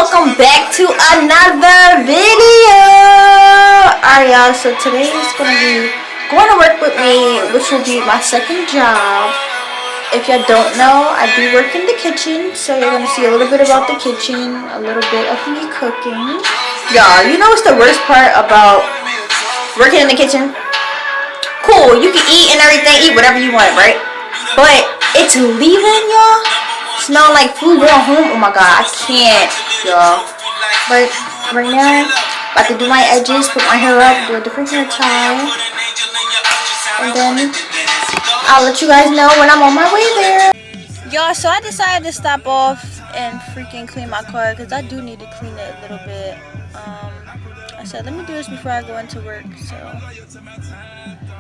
welcome back to another video. Alright y'all, so today is going to be going to work with me, which will be my second job. If y'all don't know, I do work in the kitchen, so you're going to see a little bit about the kitchen, a little bit of me cooking. Y'all, you know what's the worst part about working in the kitchen? Cool, you can eat and everything, eat whatever you want, right? But it's leaving, y'all. Smell like food going home. Oh my god, I can't, y'all. But right now, about to do my edges, put my hair up, do a different hair tie, and then I'll let you guys know when I'm on my way there. Y'all, so I decided to stop off and freaking clean my car because I do need to clean it a little bit. I said let me do this before I go into work, so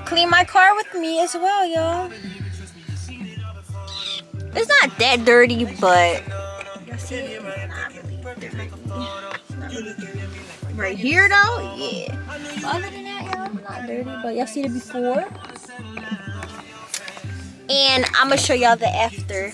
clean my car with me as well, y'all. It's not that dirty, but you see it? Not really dirty. Not really dirty. Right here though, yeah. Other than that, y'all, not dirty, but y'all see it before. And I'm gonna show y'all the after.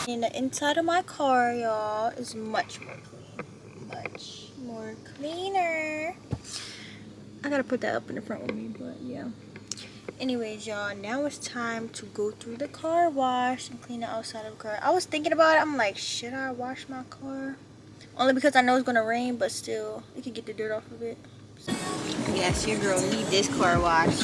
And the inside of my car, y'all, is much more clean. Much more cleaner. I gotta put that up in the front with me, but yeah. Anyways, y'all, now it's time to go through the car wash and clean the outside of the car. I was thinking about it. I'm like, should I wash my car? Only because I know it's gonna rain, but still, it could get the dirt off of it. So, yes, your girl need this car wash.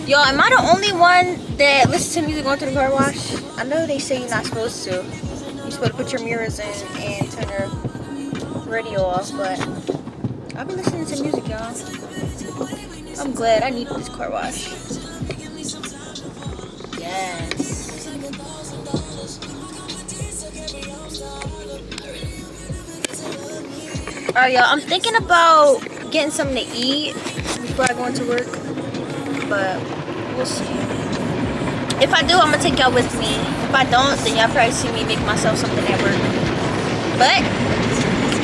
Y'all, am I the only one that listens to music going through the car wash? I know they say you're not supposed to. You're supposed to put your mirrors in and turn your radio off, but I've been listening to music, y'all. I'm glad. I need this car wash. Yes. Alright, y'all. I'm thinking about getting something to eat before I go into work, but we'll see. If I do, I'm gonna take y'all with me. If I don't, then y'all probably see me make myself something at work. But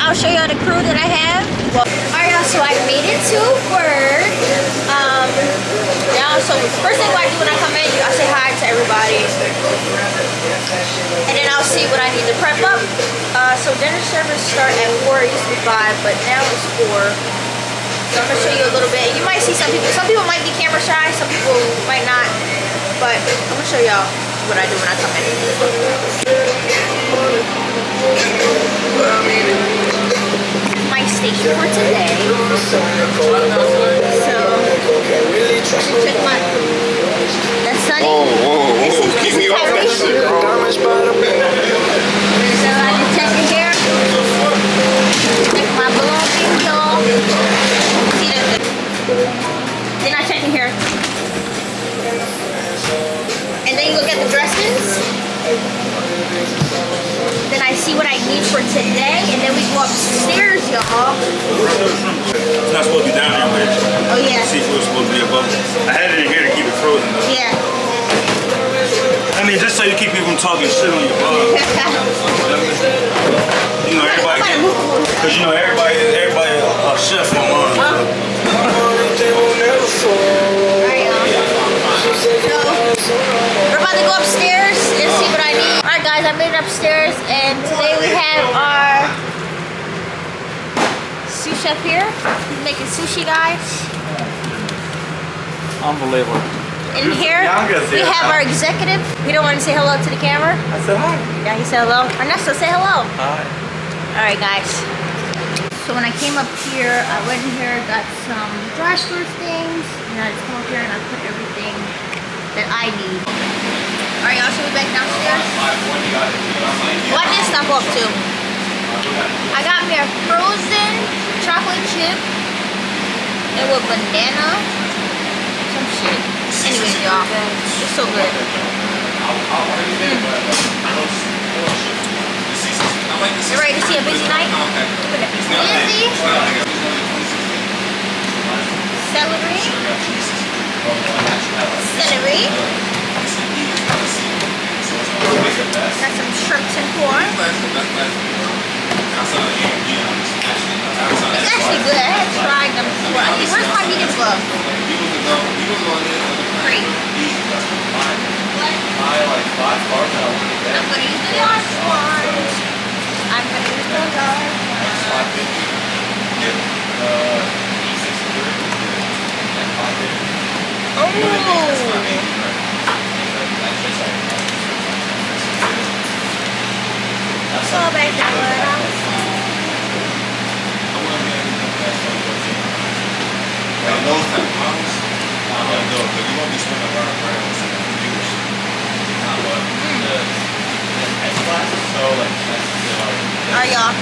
I'll show y'all the crew that I have. Well, alright, y'all, so I made it to work. Y'all, so first thing I do when I come in, I say hi to everybody. And then I'll see what I need to prep up. So dinner service start at 4, it used to be 5, but now it's 4. So I'm gonna show you a little bit. You might see some people might be camera shy, some people might not. But I'm gonna show y'all what I do when I come in. My station for today. So for today, and then we go upstairs, y'all. It's not supposed to be down there, but Oh yeah. seafood is supposed to be above it. I had it in here to keep it frozen though. Yeah. I mean, just so you keep people from talking shit on your vlog. You know, everybody get, cause you know everybody a chef online. Alright, y'all. So we're about to go upstairs and see what I need. Alright guys, I made it upstairs, and today we have our sous chef here. He's making sushi, guys. Unbelievable. In here, we have our executive. We don't want to say hello to the camera. I said hi. Yeah, he said hello. Ernesto, say hello. Hi. Alright guys. So when I came up here, I went in here, got some dry storage things, and I just come up here and I put everything that I need. Alright y'all, should we back downstairs? What did I stop off to? I got me a frozen chocolate chip and with banana, some shit. Anyways, y'all, it's so good. You ready to see a busy night? Busy. Celery. Celery. Got some shrimps and corn. It's actually good. I had tried them before. I mean, where's my vegan glove? Great. I'm gonna use the large ones. I'm gonna use the large ones. So back to what I was saying. Those type of models, I'm gonna go, but you won't be spending a lot of money on some computers. But the S-Class, so like, that's still hard. Alright, y'all.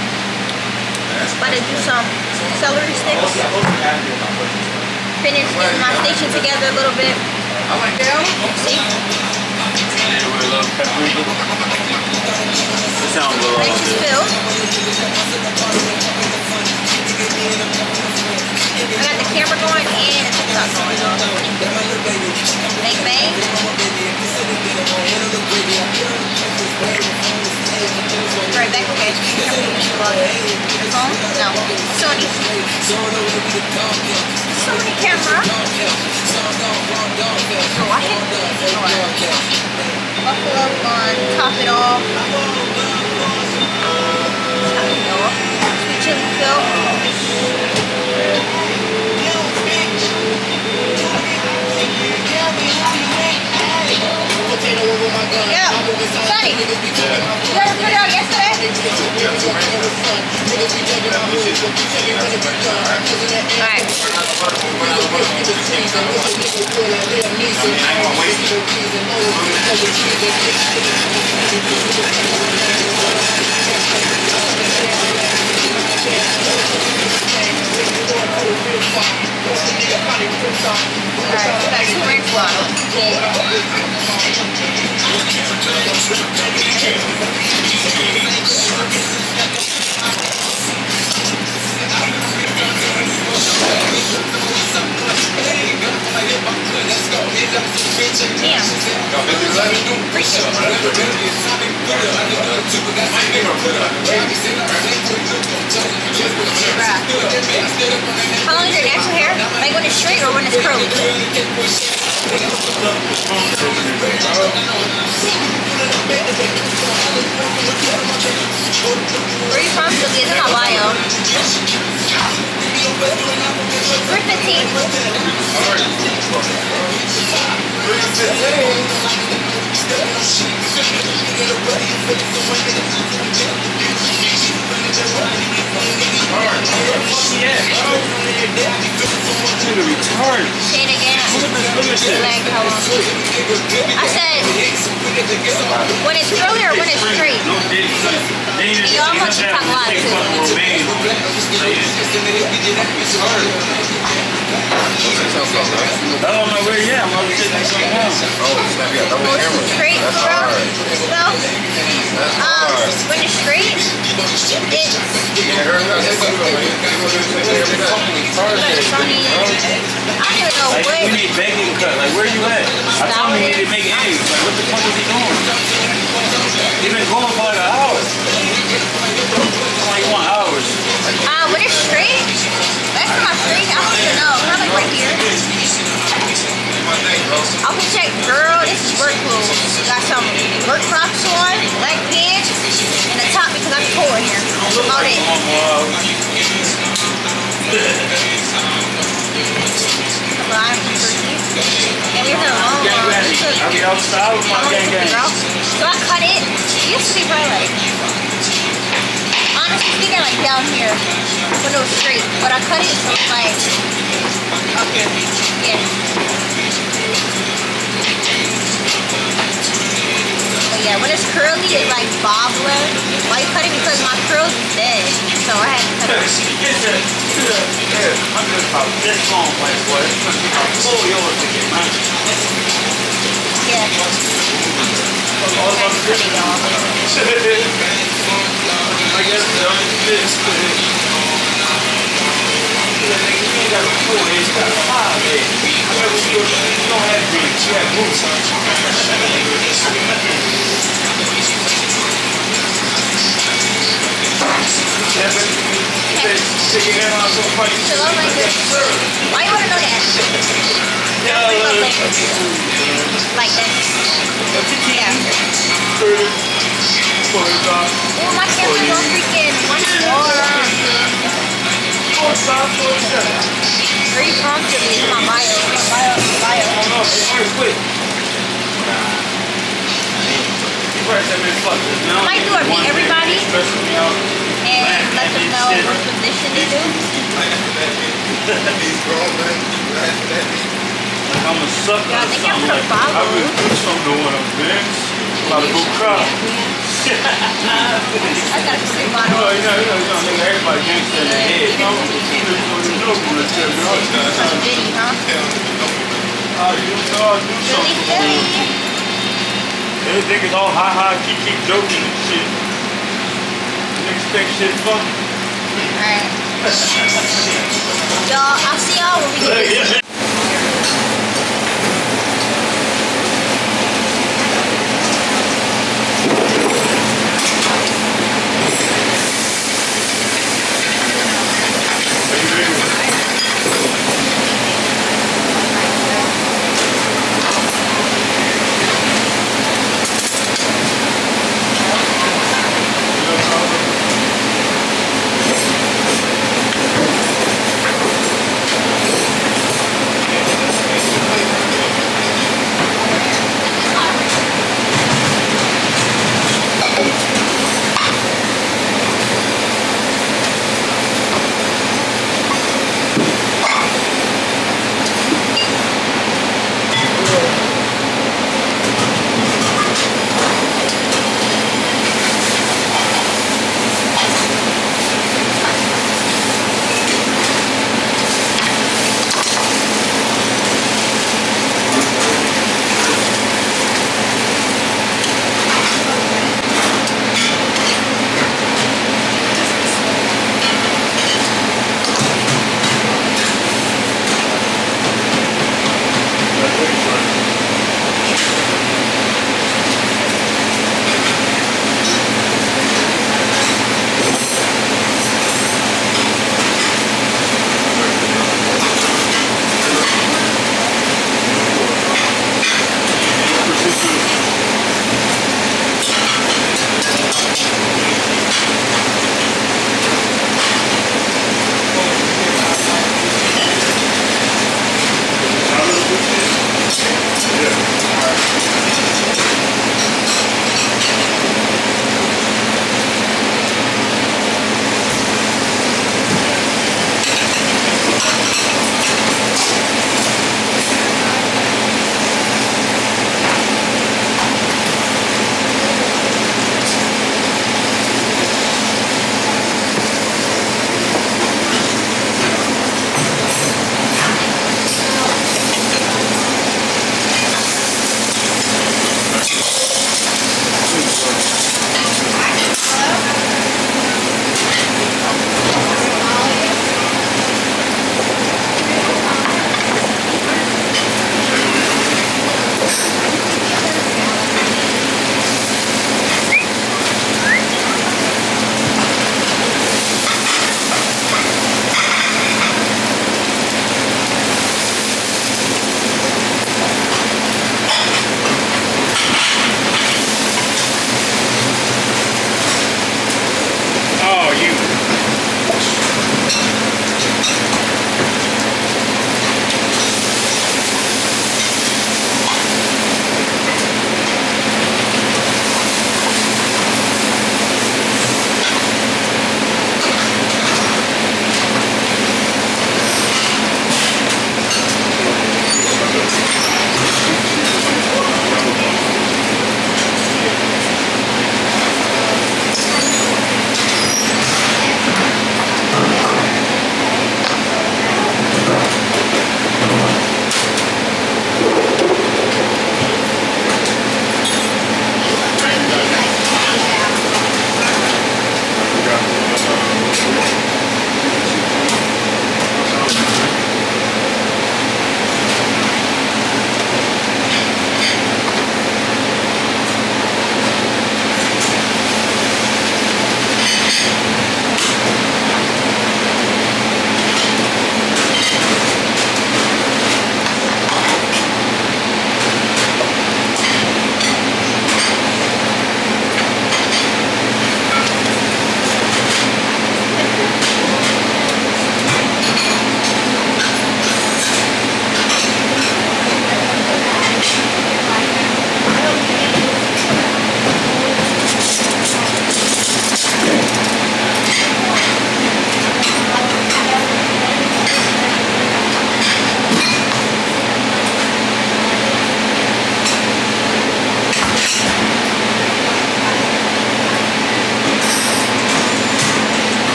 About to do some celery sticks. Finish getting my station together a little bit. I like that. See? It sounds a little. Place is filled. I got the camera going and the TikTok going on. Bang bang. Right back, okay. Your phone? No. Sony. Sony camera. Oh, I hit buffalo on, top it off. Top it off. Sweet chili fill. Yeah, Sonny, you guys put it out yesterday? Alright. Alright, we got 2 ranch bottles. How long is your natural hair? Like when it's straight or when it's curly? Where are you from, Julie? It's in my bio. We're 15. Say it again. Like how long? I said, when it's curly or when it's straight? Y'all on TikTok live too. I don't know where you at. I'm about to sit next to him. Straight, bro. No. When it's straight, it's funny. I don't know Like, what. we need bacon cut. Like, where you at? I told him he need to make eggs. Like, what the fuck is he doing? He been going for like an hour. Like 1 hour. When it's straight, last time I straight, I don't even know. Probably right here. I can check, girl. This is work clothes. Got some work crops on, black pants, and the top because I'm cold in here. About it. I'm turkey. And we're here alone. Are we outside with my gang? So I cut it. It used to be probably like, honestly speaking, like down here when it was straight. But I cut it so it's like up here. Yeah. But yeah, when it's curly, it's like bobbler. Why you cut it? Because my curls is dead. So I had to cut it. I'm just about this long, like, boy. It's going to be about full yours to get mine. Yeah. All of us Pretty dog. I guess the only this you ain't got a 4 eggs, you got a 5 eggs. You don't have greens, you have moose. Stick your hand on so funny. So I like this. Why you want to know that? Like that. Yeah. Oh, my camera's on freaking 1 more. Very promptly in my bio. I might do it for everybody and let them know what position they do. I'm a sucker. Yeah, they can't put a follow. I really do something to one of them. About to go cry. I got a free bottle. You know, nigga, everybody gangsta in the head. You know, Diddy, huh? do Philly, something. Philly. They think it's all ha-ha, keep joking and shit. Niggas think shit funny. Alright. Y'all, I'll see y'all when we get this.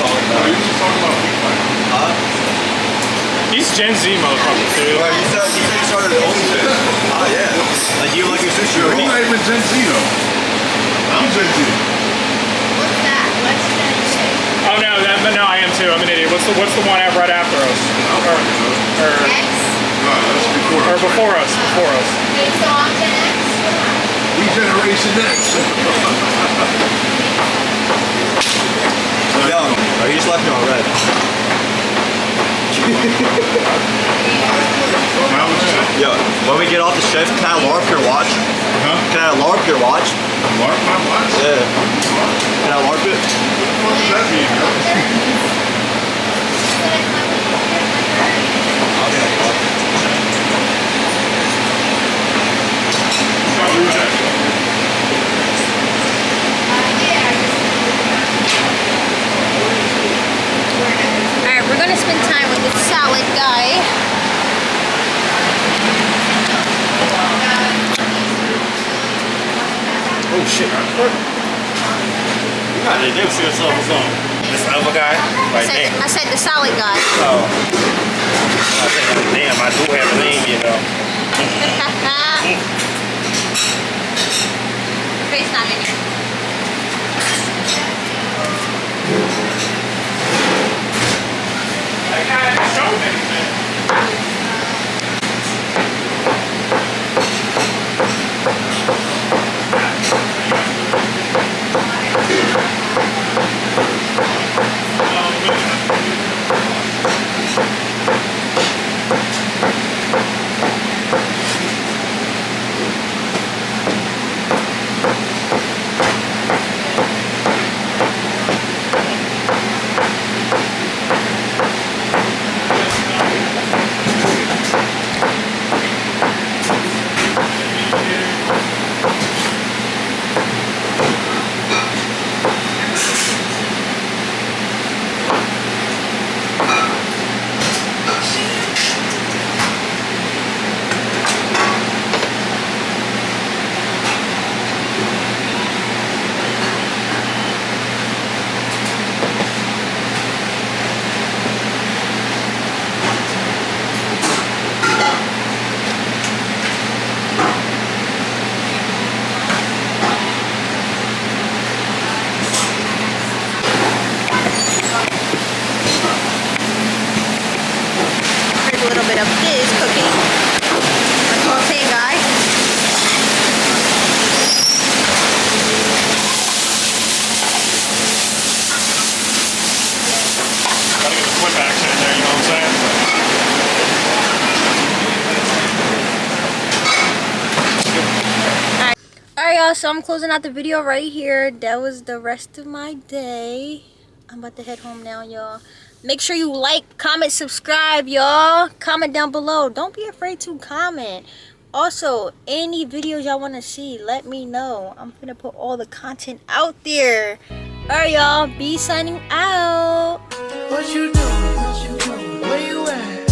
you just talking about Free Fire. Huh? He's Gen Z motherfucker too. Well, you said you started at OnlyFans. Oh yeah. Like you like your sushi Yo, roll. he's not even Gen Z though. I'm Gen Z. What's that? What's that? Oh no, I am too. I'm an idiot. What's the one right after us? X? No, that's before. Or before us? Before us. Okay, so I'm Gen X. We Generation X. Yo, are you selecting on red? Yo, when we get off the shift, can I LARP your watch? Huh? Can I LARP your watch? LARP my watch? Yeah. Can I LARP it? What does that mean, bro? Alright, we're gonna spend time with this salad guy. Oh shit. You gotta introduce yourself or something. This other guy? Like, damn. I said the salad guy. Oh. I think, damn, I do have a name, you know. Face not in here. That guy hasn't shown anything. A little bit of his cooking. My saute guy. Gotta get the flip action in there, you know what I'm saying? Alright y'all, so I'm closing out the video right here. That was the rest of my day. I'm about to head home now, y'all. Make sure you like, comment, subscribe, y'all. Comment down below. Don't be afraid to comment. Also, any videos y'all want to see, let me know. I'm gonna put all the content out there. Alright y'all, be signing out. What you doing? Where you at?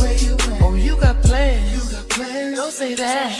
Oh, you got plans. Don't say that.